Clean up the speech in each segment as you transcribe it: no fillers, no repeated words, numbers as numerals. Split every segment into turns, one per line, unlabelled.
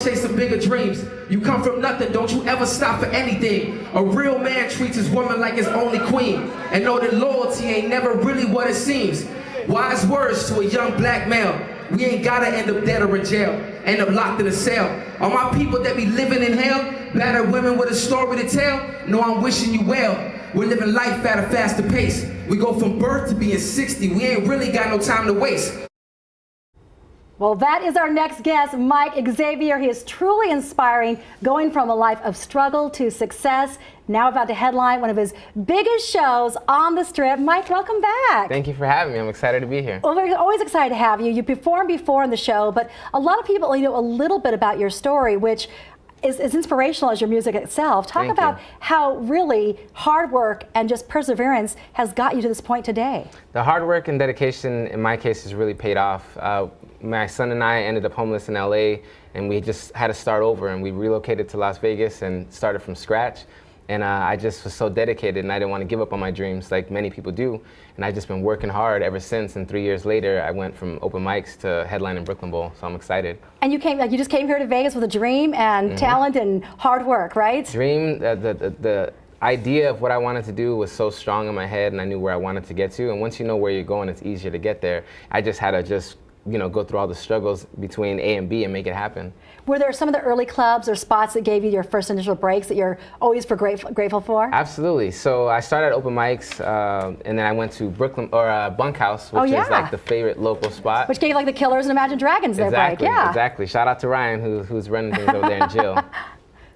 Chase some bigger dreams. You come from nothing, don't you ever stop for anything. A real man treats his woman like his only queen, and know that loyalty ain't never really what it seems. Wise words to a young black male. We ain't gotta end up dead or in jail, end up locked in a cell. All my people that be living in hell, battered women with a story to tell, know I'm wishing you well. We're living life at a faster pace. We go from birth to being 60, we ain't really got no time to waste.
Well, that is our next guest, Mike Xavier. He is truly inspiring, going from a life of struggle to success, now about to headline one of his biggest shows on the Strip. Mike, welcome back.
Thank you for having me. I'm excited to be here.
Well, we're always excited to have you. You performed before in the show, but a lot of people only know a little bit about your story, which is as inspirational as your music itself. Talk about how really hard work and just perseverance has got you to this point today.
The hard work and dedication in my case has really paid off. My son and I ended up homeless in LA, and we just had to start over, and we relocated to Las Vegas and started from scratch. And I just was so dedicated, and I didn't want to give up on my dreams like many people do. And I've just been working hard ever since, and 3 years later, I went from open mics to headlining Brooklyn Bowl, so I'm excited. And
you just came here to Vegas with a dream and talent and hard work, right?
Dream, the idea of what I wanted to do was so strong in my head, and I knew where I wanted to get to. And once you know where you're going, it's easier to get there. I just had to go through all the struggles between A and B and make it happen.
Were there some of the early clubs or spots that gave you your first initial breaks that you're always grateful for?
Absolutely. So I started at open mics, and then I went to Brooklyn Bunkhouse, which is like the favorite local spot.
Which gave like the Killers and Imagine Dragons their break. Yeah.
Exactly. Shout out to Ryan, who's running things over there in jail.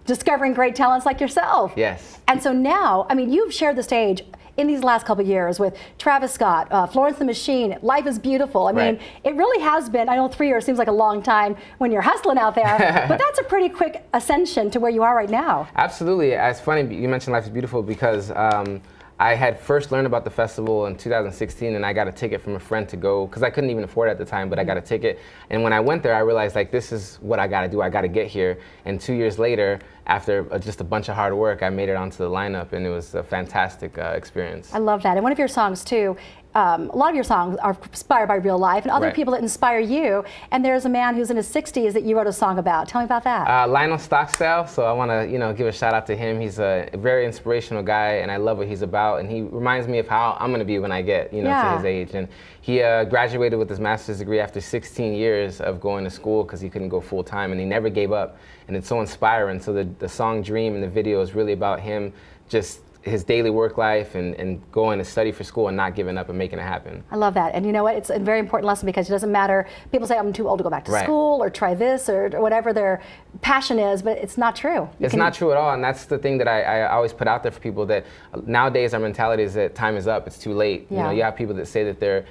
Discovering great talents like yourself.
Yes.
And so now, I mean, you've shared the stage in these last couple of years with Travis Scott, Florence the Machine, Life is Beautiful. I mean, it really has been, I know 3 years seems like a long time when you're hustling out there, but that's a pretty quick ascension to where you are right now.
Absolutely. It's funny you mentioned Life is Beautiful because I had first learned about the festival in 2016, and I got a ticket from a friend to go, because I couldn't even afford it at the time, but I got a ticket. And when I went there, I realized, like, this is what I got to do. I got to get here. And 2 years later, after just a bunch of hard work, I made it onto the lineup, and it was a fantastic experience.
I love that. And one of your songs, too, a lot of your songs are inspired by real life and other people that inspire you. And there's a man who's in his 60s that you wrote a song about. Tell me about that.
Lionel Stockstyle. So I want to give a shout out to him. He's a very inspirational guy, and I love what he's about. And he reminds me of how I'm going to be when I get to his age. And he graduated with his master's degree after 16 years of going to school because he couldn't go full time, and he never gave up. And it's so inspiring. So the song Dream and the video is really about him just his daily work life and going to study for school and not giving up and making it happen.
I love that. And you know what? It's a very important lesson because it doesn't matter. People say, I'm too old to go back to school or try this or whatever their passion is, but it's not true.
It's not true at all. And that's the thing that I always put out there for people, that nowadays our mentality is that time is up, it's too late. You know, you have people that say that they're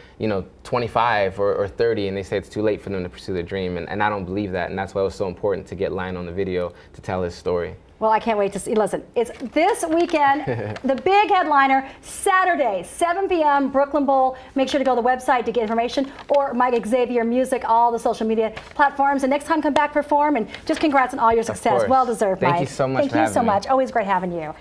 25 or 30 and they say it's too late for them to pursue their dream. And I don't believe that. And that's why it was so important to get Lion on the video to tell his story.
Well, I can't wait to see. Listen, it's this weekend, the big headliner, Saturday, 7 p.m., Brooklyn Bowl. Make sure to go to the website to get information, or Mike Xavier Music, all the social media platforms. And next time, come back, perform, and just congrats on all your success. Well deserved, Mike.
Thank you so much
for having me. Thank you so much. Always great having you.